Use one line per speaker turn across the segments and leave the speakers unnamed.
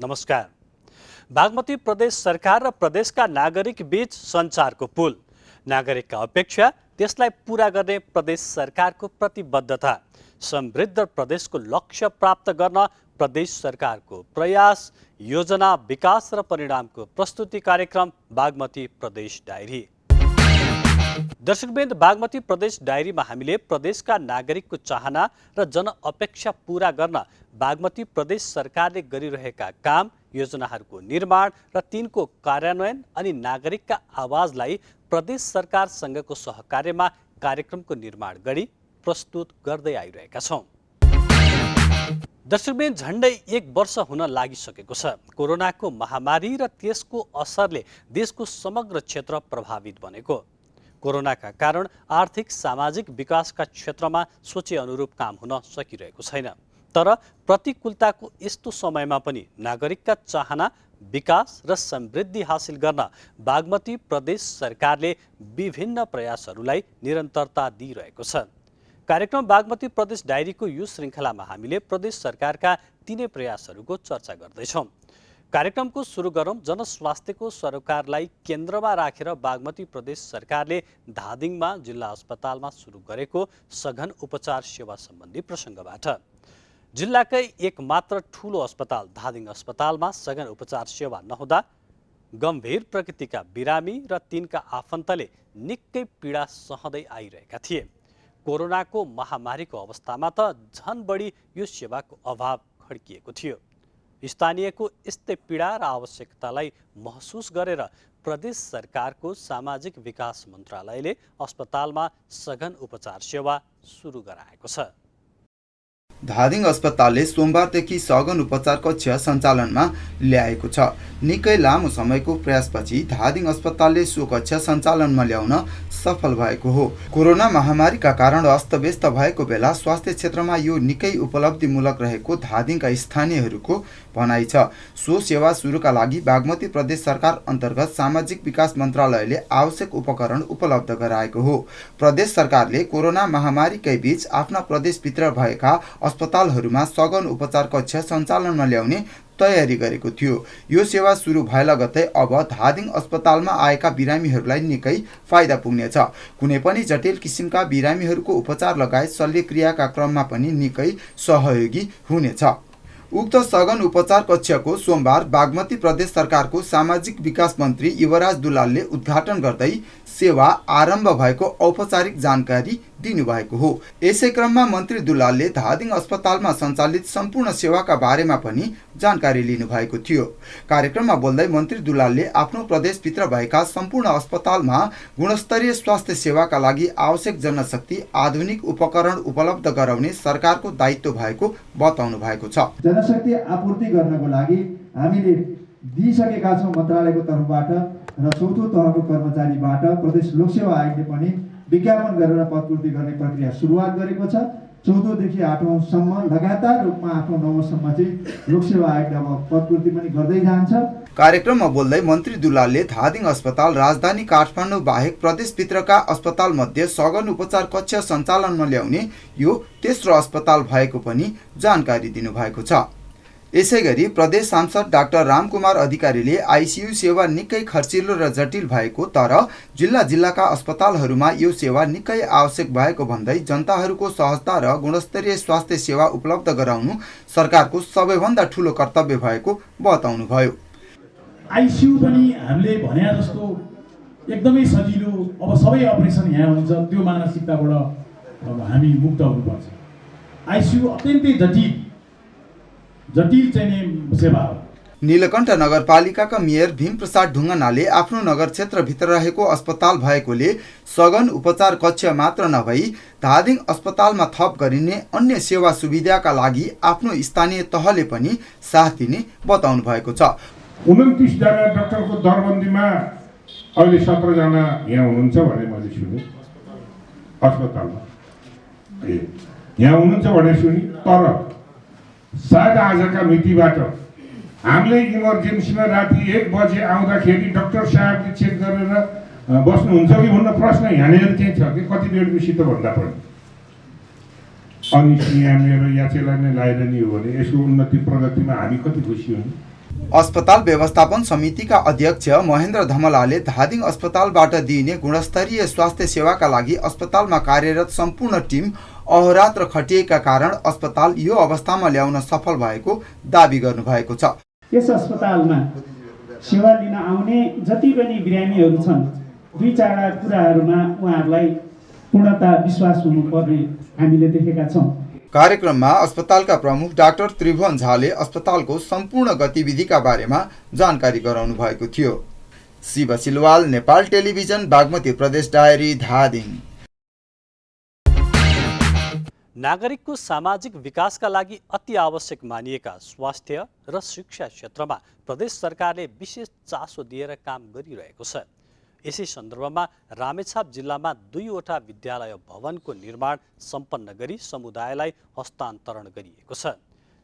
नमस्कार। बागमती प्रदेश सरकार र प्रदेशका नागरिक बीच सञ्चारको पुल, नागरिकका अपेक्षा, त्यसलाई पूरा गर्ने प्रदेश सरकारको प्रतिबद्धता, समृद्ध प्रदेशको लक्ष्य प्राप्त गर्न प्रदेश सरकारको प्रयास, योजना, विकास र परिणामको प्रस्तुति कार्यक्रम बागमती प्रदेश डायरी। दर्शकवृन्द, बागमती प्रदेश डायरीमा हामीले प्रदेशका नागरिकको चाहना र जनअपेक्षा पूरा गर्न बागमती प्रदेश सरकारले गरिरहेका काम, योजनाहरूको निर्माण र तिनको कार्यान्वयन अनि नागरिकका आवाजलाई प्रदेश सरकारसँगको सहकार्यमा कार्यक्रमको निर्माण गरी प्रस्तुत गर्दै आइरहेका छौँ। दर्शकवृन्द, झन्डै 1 वर्ष हुन लागिसकेको छ। कोरोनाको महामारी र त्यसको असरले देशको समग्र क्षेत्र प्रभावित बनेको। कोरोनाका कारण आर्थिक सामाजिक विकासका क्षेत्रमा सोचे अनुरूप काम हुन सकिरहेको छैन। तर प्रतिकूलताको यस्तो समयमा पनि नागरिकका चाहना, विकास र समृद्धि हासिल गर्न बागमती प्रदेश सरकारले विभिन्न प्रयासहरूलाई निरन्तरता दिइरहेको छ। कार्यक्रम बागमती प्रदेश डायरीको यो श्रृङ्खलामा हामीले प्रदेश सरकारका तीनै प्रयासहरूको चर्चा गर्दैछौँ। कार्यक्रमको सुरु गरौँ जनस्वास्थ्यको सरोकारलाई केन्द्रमा राखेर बागमती प्रदेश सरकारले धादिङमा जिल्ला अस्पतालमा सुरु गरेको सघन उपचार सेवा सम्बन्धी प्रसङ्गबाट। जिल्लाकै एकमात्र ठुलो अस्पताल धादिङ अस्पतालमा सघन उपचार सेवा नहुँदा गम्भीर प्रकृतिका बिरामी र तिनका आफन्तले निकै पीडा सहँदै आइरहेका थिए। कोरोनाको महामारीको अवस्थामा त झन बढी यो सेवाको अभाव खड्किएको थियो। स्थानीयको यस्तै पीडा र आवश्यकतालाई महसुस गरेर प्रदेश सरकारको सामाजिक विकास मन्त्रालयले अस्पतालमा सघन उपचार सेवा सुरु गराएको छ।
धादिङ अस्पतालले सोमबारदेखि सघन उपचार कक्ष सञ्चालनमा ल्याएको छ। निकै लामो समयको प्रयासपछि धादिङ अस्पतालले सो कक्ष सञ्चालनमा ल्याउन सफल भएको हो। कोरोना महामारीका कारण अस्तव्यस्त भएको बेला स्वास्थ्य क्षेत्रमा यो निकै उपलब्धिमूलक रहेको धादिङका स्थानीयहरूको भनाइ छ। सो सेवा सुरुका लागि बागमती प्रदेश सरकार अन्तर्गत सामाजिक विकास मन्त्रालयले आवश्यक उपकरण उपलब्ध गराएको हो। प्रदेश सरकारले कोरोना महामारीकै बीच आफ्ना प्रदेशभित्र भएका अस्पतालहरूमा सघन उपचार कक्ष सञ्चालनमा ल्याउने तयारी गरेको थियो। यो सेवा सुरु भए लगत्तै अब धादिङ अस्पतालमा आएका बिरामीहरूलाई निकै फाइदा पुग्नेछ। कुनै पनि जटिल किसिमका बिरामीहरूको उपचार लगायत शल्यक्रियाका क्रममा पनि निकै सहयोगी हुनेछ। उक्त सघन उपचार कक्षको सोमबार बागमती प्रदेश सरकारको सामाजिक विकास मन्त्री युवराज दुलालले उद्घाटन गर्दै सेवा आरम्भ भएको औपचारिक जानकारी दिनुभएको हो। यसै क्रममा मन्त्री दुलालले धादिङ अस्पतालमा सञ्चालित सम्पूर्ण सेवाका बारेमा पनि जानकारी लिनुभएको थियो। कार्यक्रममा बोल्दै मन्त्री दुलालले आफ्नो प्रदेशभित्र भएका सम्पूर्ण अस्पतालमा गुणस्तरीय स्वास्थ्य सेवाका लागि आवश्यक जनशक्ति, आधुनिक उपकरण उपलब्ध गराउने सरकारको दायित्व भएको बताउनु भएको छ।
जनशक्ति आपूर्ति गर्नको लागि हामीले दिइसकेका छौँ मन्त्रालयको तर्फबाट र चौथो तहको कर्मचारीबाट प्रदेश लोकसेवा आयोगले पनि विज्ञापन गरेर पदपूर्ति गर्ने प्रक्रिया सुरुवात गरेको छ। 14 देखि 8औं सम्म लगातार रूपमा 8औं 9औं सम्म चाहिँ लोकसेवा आयोगले अब पदपूर्ति पनि गर्दै जान्छ।
कार्यक्रममा बोल्दै मन्त्री दुलालले धादिङ अस्पताल राजधानी काठमाडौँ बाहेक प्रदेशभित्रका अस्पताल मध्ये सघन उपचार कक्ष सञ्चालनमा ल्याउने यो तेस्रो अस्पताल भएको पनि जानकारी दिनुभएको छ। यसैगरी प्रदेश सांसद डाक्टर रामकुमार अधिकारीले आइसियु सेवा निकै खर्चिलो र जटिल भएको तर जिल्लाका अस्पतालहरूमा यो सेवा निकै आवश्यक भएको भन्दै जनताहरूको सहजता र गुणस्तरीय स्वास्थ्य सेवा उपलब्ध गराउनु सरकारको सबैभन्दा ठूलो कर्तव्य भएको बताउनुभयो।
आइसियु पनि हामीले भने जस्तो एकदमै सजिलो, अब सबै अपरेसन यहाँ हुन्छ, त्यो मानसिकताबाट अब हामी मुक्त हुनुपर्छ। आइसियु अत्यन्तै जटिल चाहिँ सेवा हो।
नीलकण्ठ नगरपालिकाका मेयर भीमप्रसाद ढुङ्गानाले आफ्नो नगर क्षेत्रभित्र रहेको अस्पताल भएकोले सघन उपचार कक्ष मात्र नभई धादिङ अस्पतालमा थप गरिने अन्य सेवा सुविधाका लागि आफ्नो स्थानीय तहले पनि साथ दिने बताउनु भएको छ।
29 जना डाक्टरको दरबन्दीमा अहिले 17 जना यहाँ हुनुहुन्छ भने मैले सुने अस्पतालमा यहाँ हुनुहुन्छ भने सुनि। तर सायद आजका मितिबाट हामीले इमर्जेन्सीमा राति 1 बजे आउँदाखेरि डाक्टर साहबले चेक गरेर बस्नुहुन्छ कि भन्ने प्रश्न यहाँनिर चाहिँ छ कि कति बेडको भन्दा पनि। अनि यहाँ मेरो याचेलाई नै लगाएर नि हो भने यसको उन्नति प्रगतिमा हामी कति खुसी हुन्।
अस्पताल व्यवस्थापन समितिका अध्यक्ष महेन्द्र धमलाले धादिङ अस्पतालबाट दिइने गुणस्तरीय स्वास्थ्य सेवाका लागि अस्पतालमा कार्यरत सम्पूर्ण टिम अहोरात्र खटिएका कारण अस्पताल यो अवस्थामा ल्याउन सफल भएको दाबी गर्नुभएको छ।
यस अस्पतालमा सेवा लिन आउने जति पनि बिरामीहरू छन्, दुई चारवटा कुराहरूमा उहाँहरूलाई पूर्णता विश्वास हुनुपर्ने हामीले देखेका छौँ।
कार्यक्रममा अस्पतालका प्रमुख डाक्टर त्रिभुवन झाले अस्पतालको सम्पूर्ण गतिविधिका बारेमा जानकारी गराउनु भएको थियो। शिव सिलवाल, नेपाल टेलिभिजन, बागमती प्रदेश डायरी, धादिङ।
नागरिकको सामाजिक विकासका लागि अति आवश्यक मानिएका स्वास्थ्य र शिक्षा क्षेत्रमा प्रदेश सरकारले विशेष चासो दिएर काम गरिरहेको छ। यसै सन्दर्भमा रामेछाप जिल्लामा 2वटा विद्यालय भवनको निर्माण सम्पन्न गरी समुदायलाई हस्तान्तरण गरिएको छ।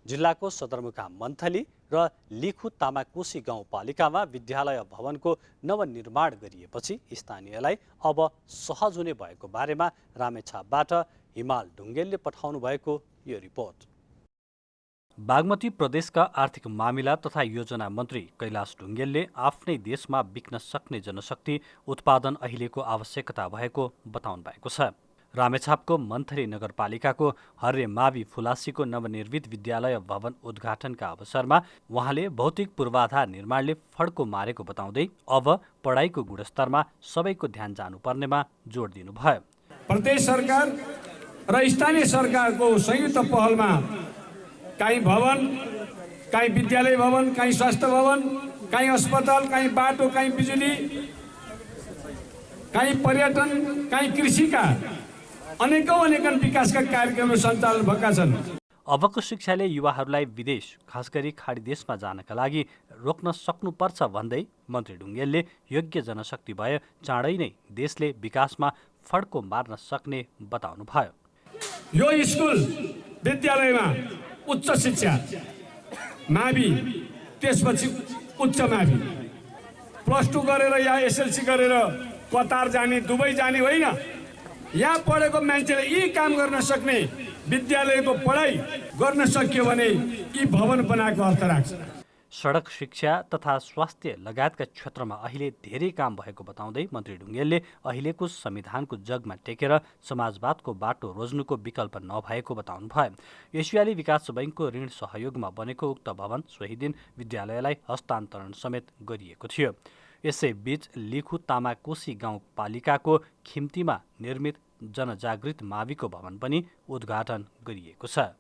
जिल्लाको सदरमुकाम मन्थली र लिखु तामाकोशी गाउँपालिकामा विद्यालय भवनको नवनिर्माण गरिएपछि स्थानीयलाई अब सहज हुने भएको बारेमा रामेछापबाट हिमाल ढुङ्गेलले पठाउनु भएको यो रिपोर्ट। बागमती प्रदेशका आर्थिक मामिला तथा योजना मन्त्री कैलाश ढुङ्गेलले आफ्नै देशमा बिक्न सक्ने जनशक्ति उत्पादन अहिलेको आवश्यकता भएको बताउनु भएको छ। रामेछापको मन्थली नगरपालिकाको हर्रे मावि फुलासीको नवनिर्मित विद्यालय भवन उद्घाटनका अवसरमा उहाँले भौतिक पूर्वाधार निर्माणले फड्को मारेको बताउँदै अब पढाइको गुणस्तरमा सबैको ध्यान जानुपर्नेमा जोड दिनुभयो।
प्रदेश सरकार र स्थानीय सरकारको संयुक्त पहलमा कहीँ भवन, कहीँ विद्यालय भवन, कहीँ स्वास्थ्य भवन, कहीँ अस्पताल, कहीँ बाटो, कहीँ बिजुली, कहीँ पर्यटन, कहीँ कृषिका अनेकौं विकासका कार्यक्रमहरू सञ्चालन भएका छन्।
अबको शिक्षाले युवाहरूलाई विदेश, खास गरी खाडी देशमा जानका लागि रोक्न सक्नुपर्छ भन्दै मन्त्री ढुङ्गेलले योग्य जनशक्ति भए चाँडै नै देशले विकासमा फड्को मार्न सक्ने बताउनुभयो।
यो स्कुल विद्यालयमा उच्च शिक्षा मावि, त्यसपछि उच्च मावि, +2 गरेर या SLC गरेर कतार जाने, दुबई जाने होइन। यहाँ पढेको मान्छेले यी काम गर्न सक्ने विद्यालयको पढाइ गर्न सक्यो भने यी भवन बनाएको अर्थ राख्छ।
सडक, शिक्षा तथा स्वास्थ्य लगायतका क्षेत्रमा अहिले धेरै काम भएको बताउँदै मन्त्री ढुङ्गेलले अहिलेको संविधानको जगमा टेकेर समाजवादको बाटो रोज्नुको विकल्प नभएको बताउनुभयो। एसियाली विकास बैङ्कको ऋण सहयोगमा बनेको उक्त भवन सोही दिन विद्यालयलाई हस्तान्तरण समेत गरिएको थियो। यसैबीच लिखु तामाकोशी गाउँपालिकाको खिम्तीमा निर्मित जनजागृत माविको भवन पनि उद्घाटन गरिएको छ।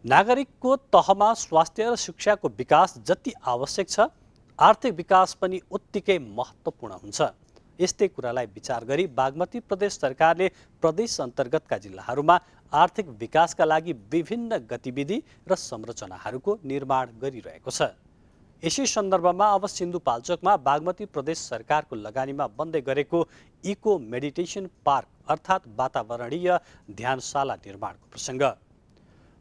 नागरिकको तहमा स्वास्थ्य र शिक्षाको विकास जति आवश्यक छ, आर्थिक विकास पनि उत्तिकै महत्त्वपूर्ण हुन्छ। यस्तै कुरालाई विचार गरी बागमती प्रदेश सरकारले प्रदेश अन्तर्गतका जिल्लाहरूमा आर्थिक विकासका लागि विभिन्न गतिविधि र संरचनाहरूको निर्माण गरिरहेको छ। यसै सन्दर्भमा अब सिन्धुपाल्चोकमा बागमती प्रदेश सरकारको लगानीमा बन्दै गरेको इको मेडिटेसन पार्क अर्थात् वातावरणीय ध्यानशाला निर्माणको प्रसङ्ग।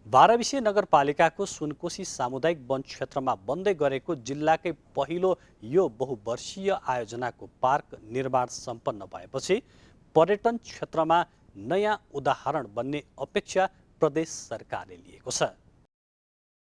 12 विषय नगरपालिकाको सुनकोशी सामुदायिक वन क्षेत्रमा बन्दै गरेको जिल्लाकै पहिलो यो बहुवर्षीय आयोजनाको पार्क निर्माण सम्पन्न भएपछि पर्यटन क्षेत्रमा नयाँ उदाहरण बन्ने अपेक्षा प्रदेश सरकारले लिएको छ।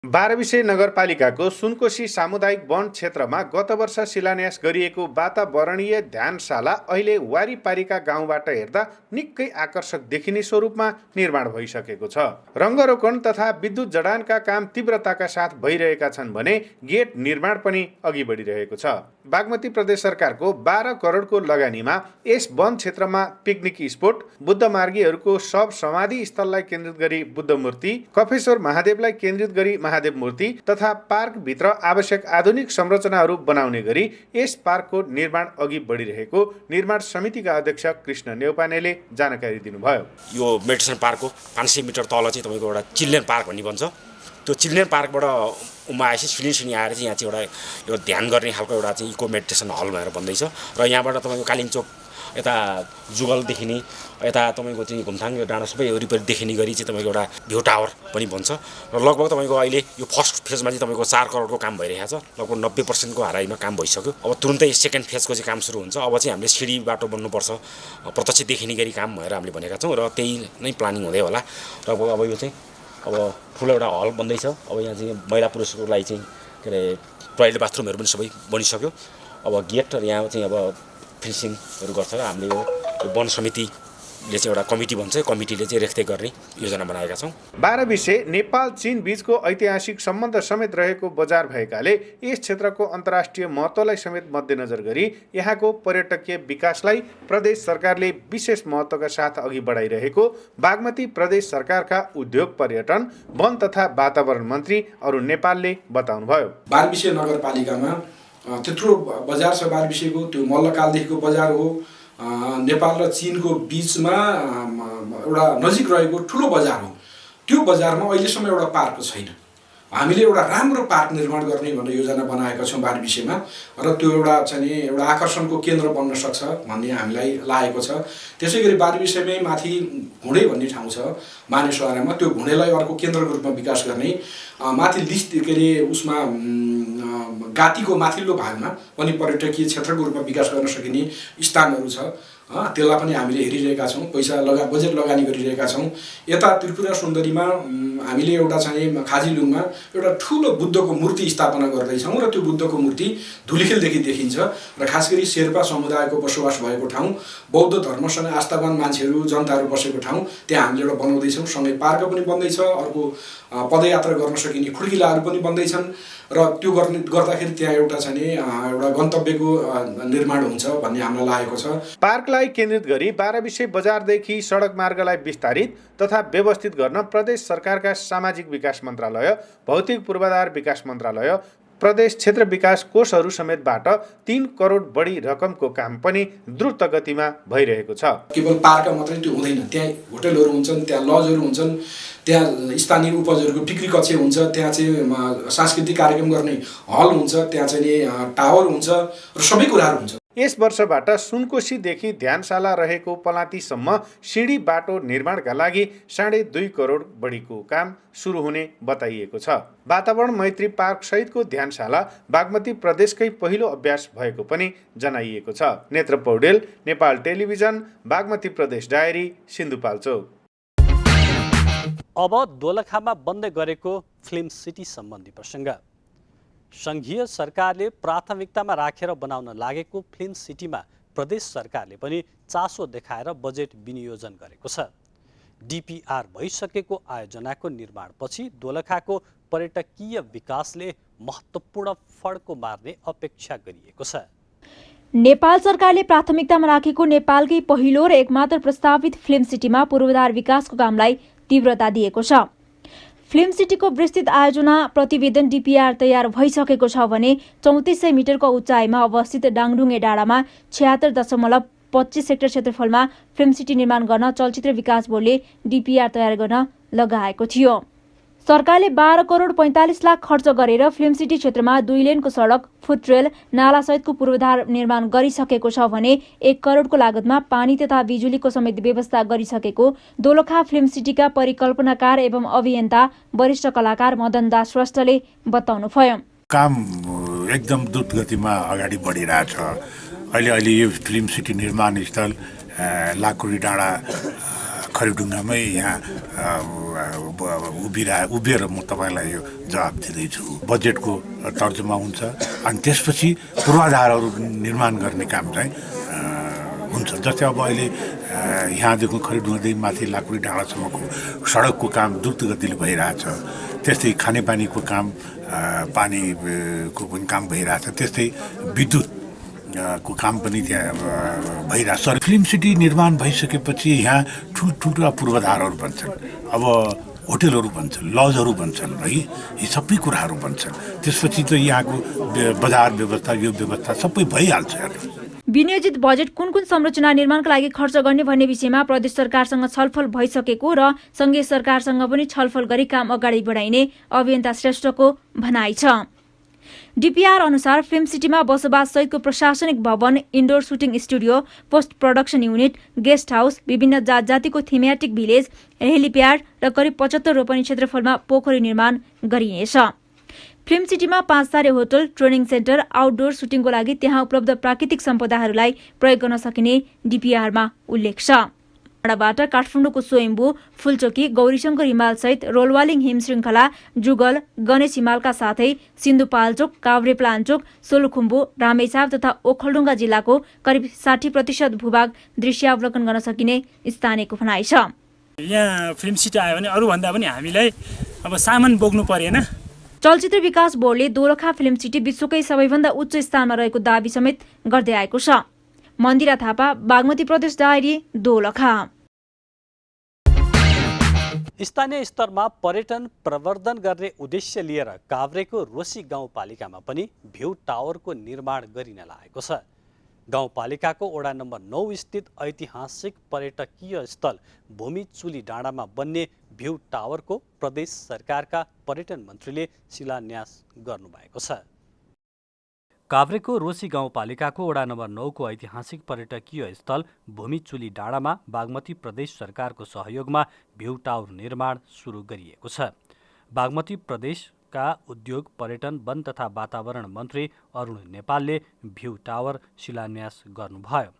12 विषय नगरपालिकाको सुनकोशी सामुदायिक वन क्षेत्रमा गत वर्ष शिलान्यास गरिएको वातावरणीय ध्यानशाला अहिले वारिपारीका गाउँबाट हेर्दा निकै आकर्षक देखिने स्वरूपमा निर्माण भइसकेको छ। रङ्गरोगन तथा विद्युत जडानका काम तीव्रताका साथ भइरहेका छन् भने गेट निर्माण पनि अघि बढिरहेको छ। बागमती प्रदेश सरकारको 12 करोडको लगानीमा यस वन क्षेत्रमा पिकनिक स्पोट, बुद्ध मार्गीहरूको शव समाधि स्थललाई केन्द्रित गरी बुद्ध मूर्ति, कफेश्वर महादेवलाई केन्द्रित गरी महादेव मूर्ति तथा पार्कभित्र आवश्यक आधुनिक संरचनाहरू बनाउने गरी यस पार्कको निर्माण अघि बढिरहेको निर्माण समितिका अध्यक्ष कृष्ण नेउपानेले जानकारी दिनुभयो।
यो मेडिटेसन पार्कको 500 मिटर तल चाहिँ तपाईँको एउटा चिल्ड्रेन पार्क भन्ने भन्छ। त्यो चिल्ड्रेन पार्कबाट आएपछि सिनी आएर चाहिँ यहाँ चाहिँ एउटा यो ध्यान गर्ने खालको एउटा चाहिँ इको मेडिटेसन हल भएर बन्दैछ र यहाँबाट तपाईँको कालिम्चोक यता जुगल देखिने, यता तपाईँको चाहिँ घुमथाङ डाँडा सबै वरिपरि देखिने गरी चाहिँ तपाईँको एउटा भ्यू टावर पनि बन्छ र लगभग तपाईँको अहिले यो फर्स्ट फेजमा चाहिँ तपाईँको 4 करोडको काम भइरहेको छ। लगभग 90% को हाराइमा काम भइसक्यो। अब तुरुन्तै सेकेन्ड फेजको चाहिँ काम सुरु हुन्छ। अब चाहिँ हामीले सिडी बाटो बन्नुपर्छ, प्रत्यक्ष देखिने गरी काम भनेर हामीले भनेका छौँ र त्यही नै प्लानिङ हुँदै होला। र अब यो चाहिँ अब ठुलो एउटा हल बन्दैछ। अब यहाँ चाहिँ महिला पुरुषको लागि चाहिँ के अरे टोयलेट बाथरुमहरू पनि सबै बनिसक्यो। अब गेट यहाँ चाहिँ अब फिनिसिङहरू गर्छ। हामीले यो वन समितिले चाहिँ एउटा कमिटी बन्छ, कमिटीले चाहिँ रेखदेख गर्ने योजना बनाएका छौँ।
12 विषय नेपाल चीन बीचको ऐतिहासिक सम्बन्ध समेत रहेको बजार भएकाले यस क्षेत्रको अन्तर्राष्ट्रिय महत्त्वलाई समेत मध्यनजर गरी यहाँको पर्यटकीय विकासलाई प्रदेश सरकारले विशेष महत्त्वका साथ अघि बढाइरहेको बागमती प्रदेश सरकारका उद्योग, पर्यटन, वन तथा वातावरण मन्त्री अरुण नेपालले बताउनुभयो।
बारबिसे नगरपालिकामा त्यत्रो बजार छ। बारबिसेको त्यो मल्लकालदेखिको बजार हो। नेपाल र चीनको बीचमा एउटा नजिक रहेको ठुलो बजार हो। त्यो बजारमा अहिलेसम्म एउटा पार्क छैन। हामीले एउटा राम्रो पार्क निर्माण गर्ने भनेर योजना बनाएका छौँ बारबिसेमा, र त्यो एउटा आकर्षणको केन्द्र बन्न सक्छ भन्ने हामीलाई लागेको छ। त्यसै गरी बारबिसेमै माथि घुँडे भन्ने ठाउँ छ मानेसडाँडामा, त्यो घुँडेलाई अर्को केन्द्रको रूपमा विकास गर्ने, माथि लिस्ट के अरे उसमा गातीको माथिल्लो भागमा पनि पर्यटकीय क्षेत्रको रूपमा विकास गर्न सकिने स्थानहरू छ। त्यसलाई पनि हामीले हेरिरहेका छौँ, बजेट लगानी गरिरहेका छौँ। यता त्रिपुरा सुन्दरीमा हामीले एउटा चाहिँ खाजीलुङमा एउटा ठुलो बुद्धको मूर्ति स्थापना गर्दैछौँ, र त्यो बुद्धको मूर्ति धुलिखेलदेखि देखिन्छ, र खास गरी शेर्पा समुदायको बसोबास भएको ठाउँ, बौद्ध धर्मसँग आस्थावान मान्छेहरू जनताहरू बसेको ठाउँ, त्यहाँ हामीले एउटा बनाउँदैछौँ। सँगै पार्क पनि बन्दैछ, अर्को पदयात्रा गर्न सकिने खुड्किलाहरू पनि बन्दैछन्, र त्यो गर्दाखेरि त्यहाँ एउटा गन्तव्यको निर्माण हुन्छ भन्ने हामीलाई लागेको छ।
पार्कलाई केन्द्रित गरी 12 विषय बजारदेखि सडक मार्गलाई विस्तारित तथा व्यवस्थित गर्न प्रदेश सरकारका सामाजिक विकास मन्त्रालय, भौतिक पूर्वाधार विकास मन्त्रालय, प्रदेश क्षेत्र विकास कोषहरू समेतबाट 3 करोड बढी रकमको काम पनि द्रुत गतिमा भइरहेको छ।
केवल पार्क मात्रै त्यो हुँदैन, त्यहाँ होटलहरू हुन्छन्, त्यहाँ लजहरू हुन्छन्, त्यहाँ स्थानीय उपजहरूको बिक्री कक्ष हुन्छ, त्यहाँ चाहिँ सांस्कृतिक कार्यक्रम गर्ने हल हुन्छ, त्यहाँ चाहिँ टावर हुन्छ, र सबै कुराहरू हुन्छ।
यस वर्षबाट सुनकोशीदेखि ध्यानशाला रहेको पलातीसम्म सिँढी बाटो निर्माणका लागि 2.5 करोड बढीको काम सुरु हुने बताइएको छ। वातावरण मैत्री पार्क सहितको ध्यानशाला बागमती प्रदेशकै पहिलो अभ्यास भएको पनि जनाइएको छ। नेत्र पौडेल, नेपाल टेलिभिजन, बागमती प्रदेश डायरी, सिन्धुपाल्चोक।
अब दोलखामा बन्दै गरेको फिल्म सिटी सम्बन्धी प्रसङ्ग। सङ्घीय सरकारले प्राथमिकतामा राखेर बनाउन लागेको फिल्म सिटीमा प्रदेश सरकारले पनि चासो देखाएर बजेट विनियोजन गरेको छ। डिपिआर भइसकेको आयोजनाको निर्माणपछि दोलखाको पर्यटकीय विकासले महत्त्वपूर्ण फड्को मार्ने अपेक्षा गरिएको छ।
नेपाल सरकारले प्राथमिकतामा राखेको नेपालकै पहिलो र एकमात्र प्रस्तावित फिल्म सिटीमा पूर्वाधार विकासको कामलाई तीव्रता दिएको छ। फिल्म सिटीको विस्तृत आयोजना प्रतिवेदन डिपिआर तयार भइसकेको छ भने 3400 मिटरको उचाइमा अवस्थित डाङडुङ्गे डाँडामा 76.25 हेक्टर क्षेत्रफलमा फिल्म सिटी निर्माण गर्न चलचित्र विकास बोर्डले डिपिआर तयार गर्न लगाएको थियो। सरकारले 12 करोड 45 लाख खर्च गरेर फिल्म सिटी क्षेत्रमा 2 लेनको सडक, फुटरेल, नालासहितको पूर्वाधार निर्माण गरिसकेको छ भने 1 करोडको लागतमा पानी तथा बिजुलीको समेत व्यवस्था गरिसकेको दोलखा फिल्म सिटीका परिकल्पनाकार एवं अभियन्ता वरिष्ठ कलाकार मदन दास श्रेष्ठले बताउनुभयो।
काम एकदम द्रुत गतिमा अगाडि बढिरहेछ। अहिले यो फिल्म सिटी निर्माण स्थल लाकुरी डाँडा खरिडुङ्गामै यहाँ उभिएर म तपाईँलाई यो जवाब दिँदैछु। बजेटको तर्जुमा हुन्छ अनि त्यसपछि पूर्वाधारहरू निर्माण गर्ने काम चाहिँ हुन्छ। जस्तै अब अहिले यहाँदेखि खरिडुङ्गादेखि माथि लाकुरी डाँडासम्मको सडकको काम द्रुत गतिले भइरहेछ। त्यस्तै खानेपानीको काम, पानीको पनि काम भइरहेछ। त्यस्तै विद्युत को काम पनि त्यहाँ भइरहेछ। फिल्म सिटी निर्माण भइसकेपछि यहाँ ठुल्ठुला पूर्वाधारहरू बन्छन्। अब होटलहरू बन्छन्, लजहरू बन्छन्, है, यी सबै कुराहरू बन्छन्। त्यसपछि त यहाँको बजार व्यवस्था, यो व्यवस्था सबै भइहाल्छ।
विनियोजित बजेट कुन संरचना निर्माणका लागि खर्च गर्ने भन्ने विषयमा प्रदेश सरकारसँग छलफल भइसकेको र संघीय सरकारसँग पनि छलफल गरी काम अगाडि बढाइने अभियन्ता श्रेष्ठको भनाइ छ। डिपिआर अनुसार फिल्म सिटीमा बसोबास सहितको प्रशासनिक भवन, indoor shooting studio, post production unit, guest house, विभिन्न जात जातिको थीमेटिक भिलेज, हेलिप्याड र करिब 75 रोपनी क्षेत्रफलमा पोखरी निर्माण गरिनेछ। फिल्म सिटीमा 5 तारे होटल, ट्रेनिङ सेन्टर, आउटडोर सुटिङको लागि त्यहाँ उपलब्ध प्राकृतिक सम्पदाहरूलाई प्रयोग गर्न सकिने डिपिआरमा उल्लेख छ। डाँडाबाट काठमाडौँको स्वयम्भू, फुलचोकी, गौरीशङ्कर हिमाल सहित रोलवालिङ हिम श्रृङ्खला, जुगल, गणेश हिमालका साथै सिन्धुपाल्चोक, काभ्रेपलाञ्चोक, सोलुखुम्बु, रामेछाप तथा ओखलढुङ्गा जिल्लाको करिब 60% भूभाग दृश्यावलोकन गर्न सकिने स्थानीयको भनाइ छ।
यहाँ फिल्म सिटी आयो भने अरूभन्दा पनि हामीलाई अब सामान बोक्नु परेन।
चलचित्र विकास बोर्डले दोलखा फिल्म सिटी विश्वकै सबैभन्दा उच्च स्थानमा रहेको दाबी समेत गर्दै आएको छ। मन्दिरा थापा, बागमती प्रदेश डायरी, दोलखा।
स्थानीय स्तरमा पर्यटन प्रवर्धन गर्ने उद्देश्य लिएर काभ्रेको रोसी गाउँपालिकामा पनि भ्यू टावरको निर्माण गरिन लागेको छ। गाउँपालिकाको वडा नम्बर 9 स्थित ऐतिहासिक पर्यटकीय स्थल भूमिचुली डाँडामा बन्ने भ्यू टावरको प्रदेश सरकारका पर्यटन मन्त्रीले शिलान्यास गर्नुभएको छ। काभ्रेको रोसी गाउँपालिकाको वडा नम्बर 9 को ऐतिहासिक पर्यटकीय स्थल भूमिचुली डाँडामा बागमती प्रदेश सरकारको सहयोगमा भ्यू टावर निर्माण सुरु गरिएको छ। बागमती प्रदेशका उद्योग, पर्यटन, वन तथा वातावरण मन्त्री अरुण नेपालले भ्यू टावर शिलान्यास गर्नुभयो।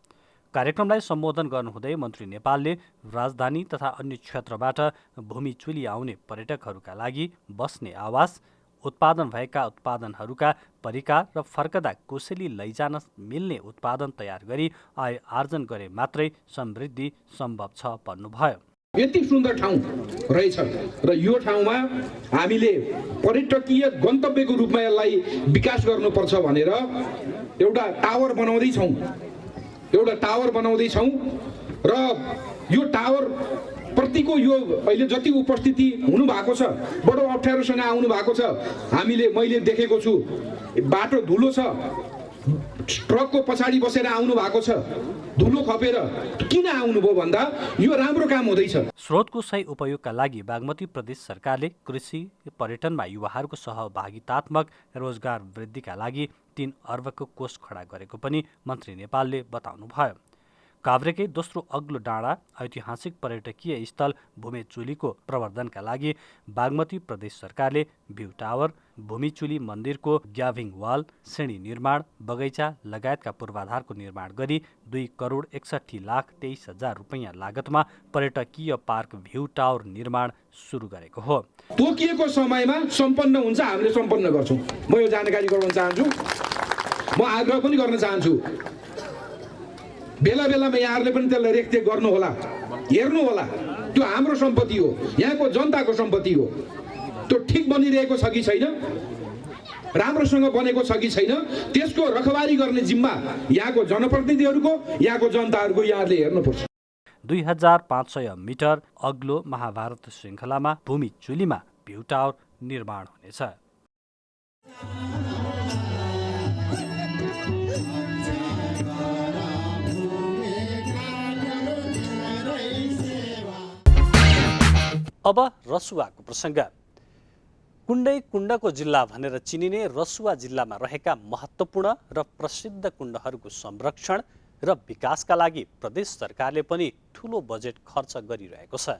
कार्यक्रमलाई सम्बोधन गर्नुहुँदै मन्त्री नेपालले राजधानी तथा अन्य क्षेत्रबाट भूमिचुली आउने पर्यटकहरूका लागि बस्ने आवास, उत्पादन भएका उत्पादनहरूका परिकार र फर्कदा कोसेली लैजान मिल्ने उत्पादन तयार गरी आय आर्जन गरे मात्रै समृद्धि सम्भव छ भन्नुभयो।
यति सुन्दर ठाउँ रहेछ र यो ठाउँमा हामीले पर्यटकीय गन्तव्यको रूपमा यसलाई विकास गर्नुपर्छ भनेर एउटा टावर बनाउँदैछौँ र यो टावर प्रतिको यो अहिले जति उपस्थिति हुनु भएको छ बडो अप्ठ्यारोसँग आउनु भएको छ। मैले देखेको छु बाटो धुलो छ, ट्रकको पछाडि बसेर आउनु भएको छ, धुलो खपेर किन आउनुभयो भन्दा यो राम्रो काम हुँदैछ।
स्रोतको सही उपयोगका लागि बागमती प्रदेश सरकारले कृषि पर्यटनमा युवाहरूको सहभागितात्मक रोजगार वृद्धिका लागि 3 अर्बको कोष खडा गरेको पनि मन्त्री नेपालले बताउनुभयो। काभ्रेकै दोस्रो अग्लो डाँडा ऐतिहासिक पर्यटकीय स्थल भूमिचुलीको प्रवर्धनका लागि बागमती प्रदेश सरकारले भ्यू टावर, भूमिचुली मन्दिरको ग्याभिङ वाल, श्रेणी निर्माण, बगैँचा लगायतका पूर्वाधारको निर्माण गरी 2,61,23,000 रुपैयाँ लागतमा पर्यटकीय पार्क भ्यू टावर निर्माण सुरु गरेको हो।
तोकिएको समयमा सम्पन्न हुन्छ, हामीले सम्पन्न गर्छौँ। म यो जानकारी गराउन चाहन्छु, म आग्रह पनि गर्न चाहन्छु। बेला बेलामा यहाँहरूले पनि त्यसलाई रेखदेख गर्नु होला, हेर्नु होला। त्यो हाम्रो सम्पत्ति हो, यहाँको जनताको सम्पत्ति हो। त्यो ठिक बनिरहेको छ कि छैन, राम्रोसँग बनेको छ कि छैन, त्यसको रखबारी गर्ने जिम्मा यहाँको जनप्रतिनिधिहरूको, यहाँको जनताहरूको यहाँहरूले हेर्नुपर्छ।
2500 मिटर अग्लो महाभारत श्रृङ्खलामा भूमिचुलीमा भ्यू टावर निर्माण हुनेछ। अब रसुवाको प्रसङ्ग। कुण्डै कुण्डको जिल्ला भनेर चिनिने रसुवा जिल्लामा रहेका महत्त्वपूर्ण र प्रसिद्ध कुण्डहरूको संरक्षण र विकासका लागि प्रदेश सरकारले पनि ठुलो बजेट खर्च गरिरहेको छ।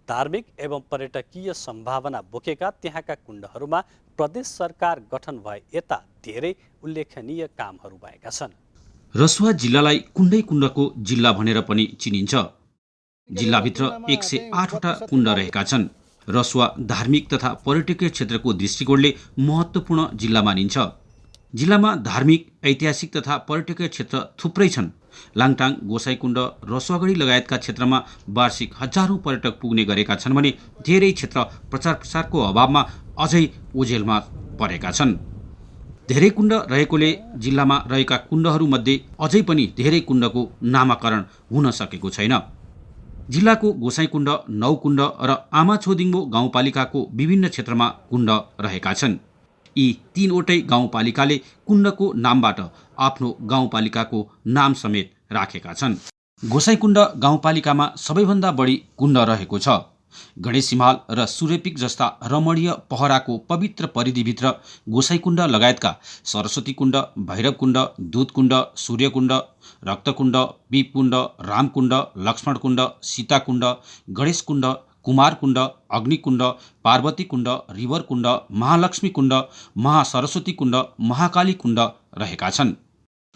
धार्मिक एवं पर्यटकीय सम्भावना बोकेका त्यहाँका कुण्डहरूमा प्रदेश सरकार गठन भए यता धेरै उल्लेखनीय कामहरू भएका छन्।
रसुवा जिल्लालाई कुण्डै कुण्डको जिल्ला भनेर पनि चिनिन्छ। जिल्लाभित्र 108वटा कुण्ड रहेका छन्। रसुवा धार्मिक तथा पर्यटकीय क्षेत्रको दृष्टिकोणले महत्त्वपूर्ण जिल्ला मानिन्छ। जिल्लामा धार्मिक, ऐतिहासिक तथा पर्यटकीय क्षेत्र थुप्रै छन्। लाङटाङ, गोसाइकुण्ड, रसुवागढी लगायतका क्षेत्रमा वार्षिक हजारौं पर्यटक पुग्ने गरेका छन् भने धेरै क्षेत्र प्रचार प्रसारको अभावमा अझै ओझेलमा परेका छन्। धेरै कुण्ड रहेकोले जिल्लामा रहेका कुण्डहरूमध्ये अझै पनि धेरै कुण्डको नामाकरण हुन सकेको छैन। जिल्लाको गोसाइकुण्ड, नौकुण्ड र आमाछोदिङमो गाउँपालिकाको विभिन्न क्षेत्रमा कुण्ड रहेका छन्। यी 3वटै गाउँपालिकाले कुण्डको नामबाट आफ्नो गाउँपालिकाको नाम समेत राखेका छन्। गोसाइकुण्ड गाउँपालिकामा सबैभन्दा बढी कुण्ड रहेको छ। गणेश हिमाल र सूर्यपिक जस्ता रमणीय पहराको पवित्र परिधिभित्र गोसाइकुण्ड लगायतका सरस्वती कुण्ड, भैरवकुण्ड, दुधकुण्ड, सूर्यकुण्ड, रक्तकुण्ड, बिपकुण्ड, रामकुण्ड, लक्ष्मणकुण्ड, सीताकुण्ड, गणेशकुण्ड, कुमारकुण्ड, अग्निकुण्ड, पार्वतीकुण्ड, रिवरकुण्ड, महालक्ष्मी कुण्ड, महासरस्वती कुण्ड, महाकाली कुण्ड रहेका छन्।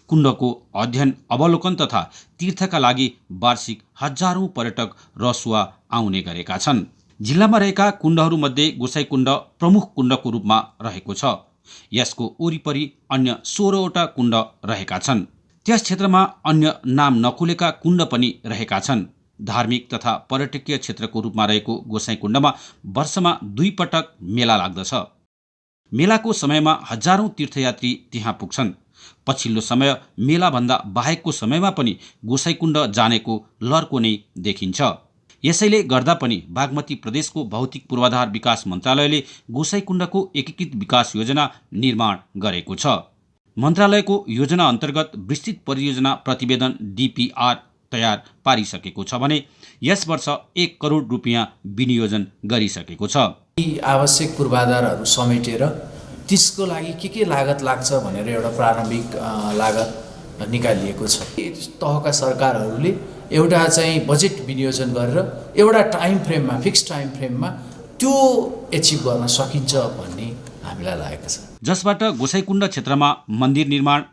कुण्डको अध्ययन अवलोकन तथा तीर्थका लागि वार्षिक हजारौं पर्यटक रसुवा आउने गरेका छन्। जिल्लामा रहेका कुण्डहरूमध्ये गोसाइकुण्ड प्रमुख कुण्डको रूपमा रहेको छ। यसको वरिपरि अन्य 16वटा कुण्ड रहेका छन्। त्यस क्षेत्रमा अन्य नाम नखुलेका कुण्ड पनि रहेका छन्। धार्मिक तथा पर्यटकीय क्षेत्रको रूपमा रहेको गोसाइकुण्डमा वर्षमा 2 पटक मेला लाग्दछ। मेलाको समयमा हजारौं तीर्थयात्री त्यहाँ पुग्छन्। पछिल्लो समय मेलाभन्दा बाहेकको समयमा पनि गोसाइकुण्ड जानेको लर्को नै देखिन्छ। यसैले गर्दा पनि बागमती प्रदेशको भौतिक पूर्वाधार विकास मन्त्रालयले गोसाइकुण्डको एकीकृत विकास योजना निर्माण गरेको छ। मन्त्रालयको योजना अन्तर्गत विस्तृत परियोजना प्रतिवेदन DPR तयार पारिसकेको छ भने यस वर्ष 1 करोड रुपियाँ विनियोजन गरिसकेको छ।
यी आवश्यक पूर्वाधारहरू समेटेर त्यसको लागि के लागत लाग्छ भनेर एउटा प्रारम्भिक लागत निकालिएको छ। तहका सरकारहरूले एउटा चाहिँ बजेट विनियोजन गरेर एउटा टाइम फ्रेममा फिक्स टाइम फ्रेममा त्यो एचिभ गर्न सकिन्छ भन्ने हामीलाई लागेको छ।
जसबाट गोसाइकुण्ड क्षेत्रमा मन्दिर निर्माण,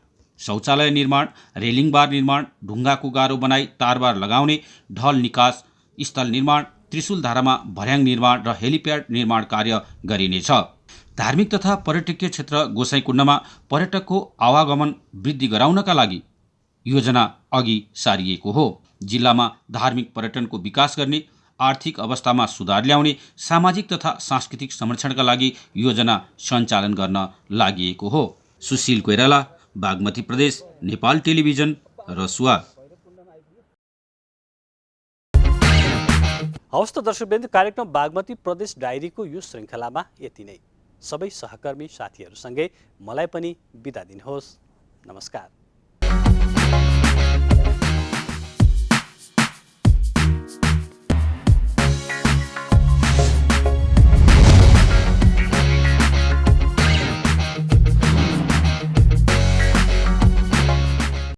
शौचालय निर्माण, रेलिङ बार निर्माण, ढुङ्गाको गारो बनाई तारबार लगाउने, ढल निकास स्थल निर्माण, त्रिशुलधारामा भर्याङ निर्माण र हेलिप्याड निर्माण कार्य गरिनेछ। धार्मिक तथा पर्यटकीय क्षेत्र गोसाइकुण्डमा पर्यटकको आवागमन वृद्धि गराउनका लागि योजना अघि सारिएको हो। जिल्लामा धार्मिक पर्यटनको विकास गर्ने, आर्थिक अवस्थामा सुधार ल्याउने, सामाजिक तथा सांस्कृतिक संरक्षणका लागि योजना सञ्चालन गर्न लागि हो। सुशील कोइराला, बागमती प्रदेश, नेपाल टेलिभिजन, रसुवा।
हवस् त दर्शकवृन्द, कार्यक्रम बागमती प्रदेश डायरीको यो श्रृङ्खलामा यति नै। सबै सहकर्मी साथीहरूसँगै मलाई पनि बिदा दिनुहोस्। नमस्कार।